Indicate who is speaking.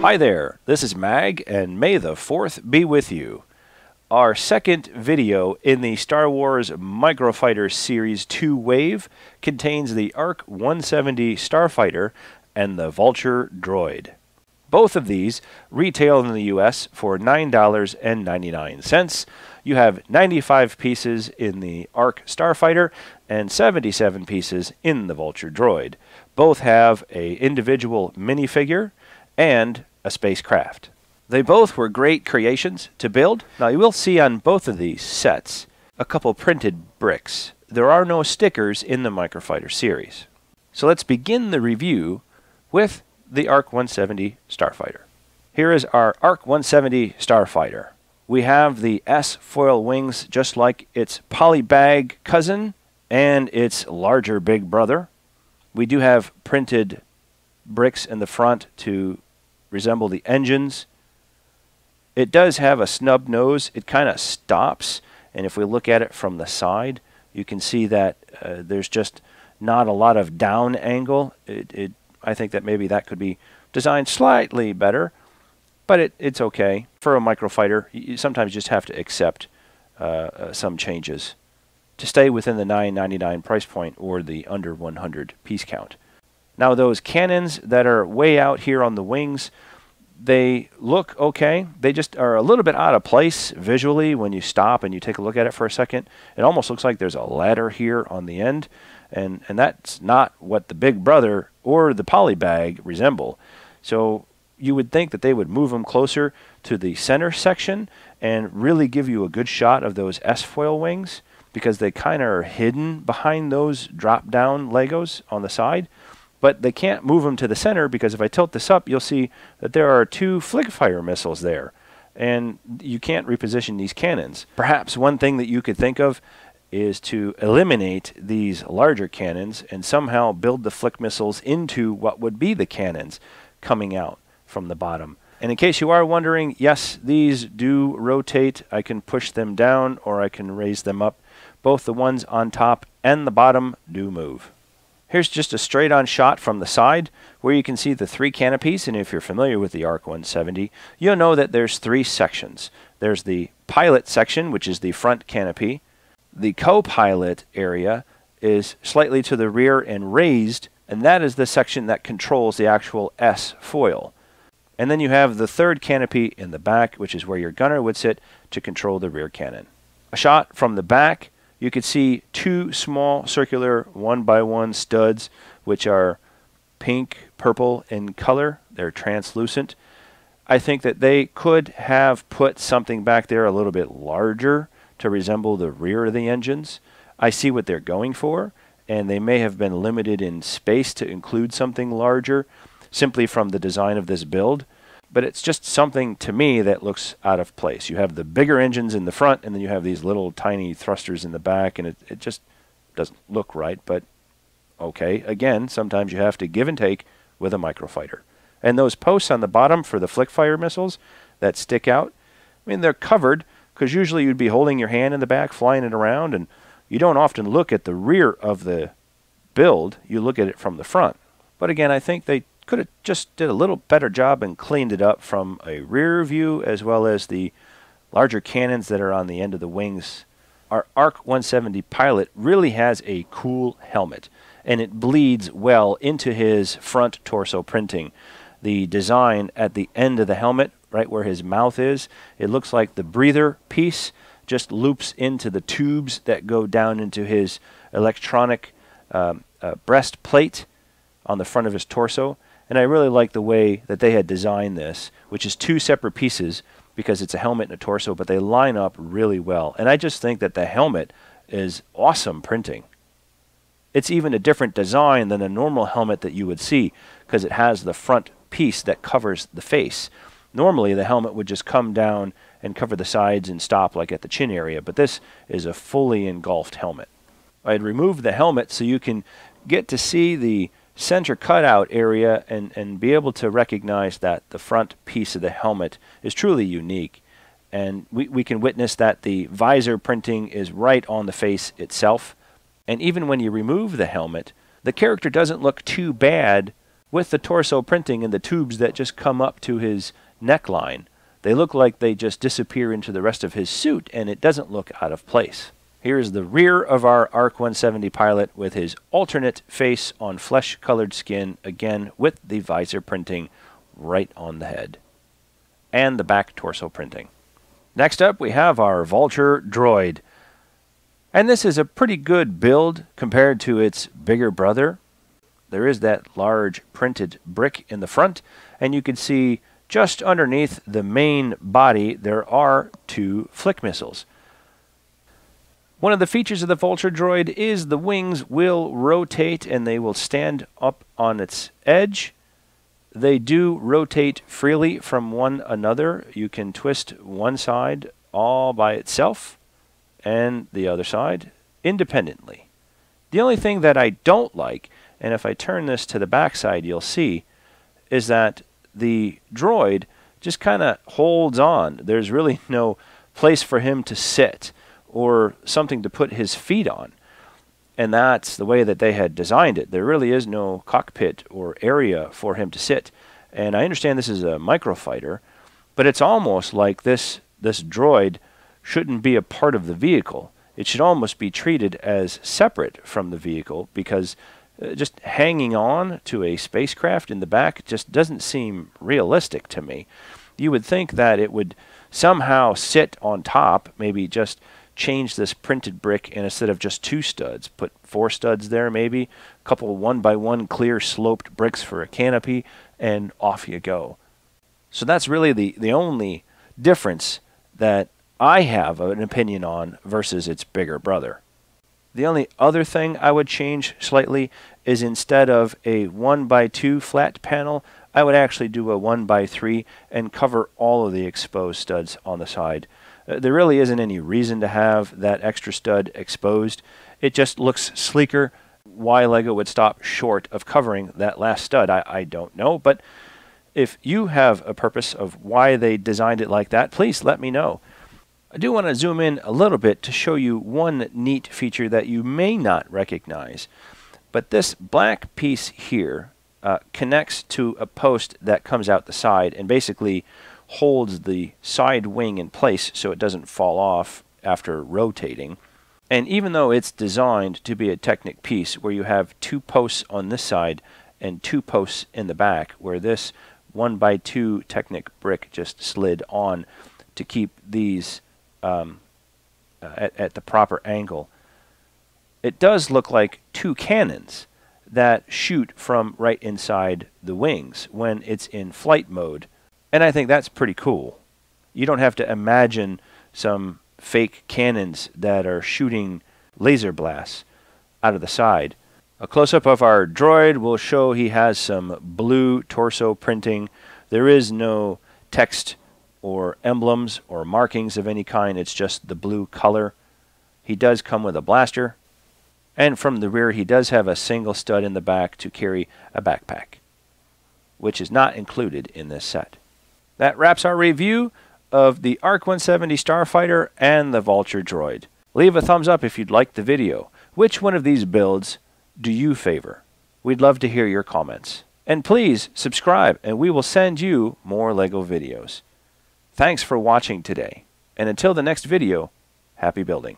Speaker 1: Hi there, this is Mag, and may the 4th be with you. Our second video in the Star Wars Microfighter Series 2 wave contains the ARC 170 Starfighter and the Vulture Droid. Both of these retail in the US for $9.99. You have 95 pieces in the ARC Starfighter and 77 pieces in the Vulture Droid. Both have an individual minifigure and a spacecraft. They both were great creations to build. Now you will see on both of these sets a couple printed bricks. There are no stickers in the Microfighter series. So let's begin the review with the ARC 170 Starfighter. Here is our ARC 170 Starfighter. We have the S foil wings just like its polybag cousin and its larger big brother. We do have printed bricks in the front to resemble the engines. It does have a snub nose. It kind of stops, and if we look at it from the side, you can see that there's just not a lot of down angle. I think that maybe that could be designed slightly better, but it's okay. For a microfighter, you sometimes just have to accept some changes to stay within the $9.99 price point or the under 100 piece count. Now those cannons that are way out here on the wings, they look okay. They just are a little bit out of place visually when you stop and you take a look at it for a second. It almost looks like there's a ladder here on the end, and that's not what the big brother or the polybag resemble. So you would think that they would move them closer to the center section and really give you a good shot of those S-foil wings, because they kind of are hidden behind those drop-down Legos on the side. But they can't move them to the center, because if I tilt this up, you'll see that there are 2 flick-fire missiles there. And you can't reposition these cannons. Perhaps one thing that you could think of is to eliminate these larger cannons and somehow build the flick missiles into what would be the cannons coming out from the bottom. And in case you are wondering, yes, these do rotate. I can push them down or I can raise them up. Both the ones on top and the bottom do move. Here's just a straight-on shot from the side where you can see the 3 canopies, and if you're familiar with the ARC 170, you'll know that there's 3 sections. There's the pilot section, which is the front canopy. The co-pilot area is slightly to the rear and raised, and that is the section that controls the actual S foil. And then you have the 3rd canopy in the back, which is where your gunner would sit to control the rear cannon. A shot from the back, you could see 2 small circular 1x1 studs, which are pink, purple in color. They're translucent. I think that they could have put something back there a little bit larger to resemble the rear of the engines. I see what they're going for, and they may have been limited in space to include something larger simply from the design of this build. But it's just something to me that looks out of place. You have the bigger engines in the front, and then you have these little tiny thrusters in the back, and it just doesn't look right. But okay, again, sometimes you have to give and take with a microfighter. And those posts on the bottom for the flick-fire missiles that stick out, I mean, they're covered, because usually you'd be holding your hand in the back, flying it around, and you don't often look at the rear of the build. You look at it from the front. But again, I think they could have just did a little better job and cleaned it up from a rear view, as well as the larger cannons that are on the end of the wings. Our ARC 170 pilot really has a cool helmet, and it bleeds well into his front torso printing. The design at the end of the helmet, right where his mouth is, it looks like the breather piece just loops into the tubes that go down into his electronic breastplate on the front of his torso. And I really like the way that they had designed this, which is 2 separate pieces because it's a helmet and a torso, but they line up really well. And I just think that the helmet is awesome printing. It's even a different design than a normal helmet that you would see, because it has the front piece that covers the face. Normally the helmet would just come down and cover the sides and stop like at the chin area, but this is a fully engulfed helmet. I had removed the helmet so you can get to see the center cutout area and be able to recognize that the front piece of the helmet is truly unique. And we can witness that the visor printing is right on the face itself. And even when you remove the helmet, the character doesn't look too bad with the torso printing and the tubes that just come up to his neckline. They look like they just disappear into the rest of his suit, and it doesn't look out of place. Here's the rear of our ARC 170 pilot with his alternate face on flesh-colored skin, again with the visor printing right on the head. And the back torso printing. Next up, we have our Vulture Droid. And this is a pretty good build compared to its bigger brother. There is that large printed brick in the front, and you can see just underneath the main body there are 2 flick missiles. One of the features of the Vulture Droid is the wings will rotate and they will stand up on its edge. They do rotate freely from one another. You can twist one side all by itself and the other side independently. The only thing that I don't like, and if I turn this to the back side you'll see, is that the droid just kind of holds on. There's really no place for him to sit or something to put his feet on. And that's the way that they had designed it. There really is no cockpit or area for him to sit. And I understand this is a Microfighter, but it's almost like this droid shouldn't be a part of the vehicle. It should almost be treated as separate from the vehicle, because just hanging on to a spacecraft in the back just doesn't seem realistic to me. You would think that it would somehow sit on top, maybe just change this printed brick, and instead of just 2 studs, put 4 studs there maybe, a couple 1x1 clear sloped bricks for a canopy, and off you go. So that's really the only difference that I have an opinion on versus its bigger brother. The only other thing I would change slightly is instead of a 1x2 flat panel, I would actually do a 1x3 and cover all of the exposed studs on the side. There really isn't any reason to have that extra stud exposed. It just looks sleeker. Why LEGO would stop short of covering that last stud, I don't know. But if you have a purpose of why they designed it like that, please let me know. I do want to zoom in a little bit to show you one neat feature that you may not recognize. But this black piece here connects to a post that comes out the side and basically holds the side wing in place so it doesn't fall off after rotating. And even though it's designed to be a Technic piece where you have 2 posts on this side and 2 posts in the back, where this 1x2 Technic brick just slid on to keep these at the proper angle, it does look like 2 cannons that shoot from right inside the wings when it's in flight mode. And I think that's pretty cool. You don't have to imagine some fake cannons that are shooting laser blasts out of the side. A close-up of our droid will show he has some blue torso printing. There is no text or emblems or markings of any kind. It's just the blue color. He does come with a blaster. And from the rear, he does have a single stud in the back to carry a backpack, which is not included in this set. That wraps our review of the ARC 170 Starfighter and the Vulture Droid. Leave a thumbs up if you'd liked the video. Which one of these builds do you favor? We'd love to hear your comments. And please subscribe, and we will send you more LEGO videos. Thanks for watching today, and until the next video, happy building.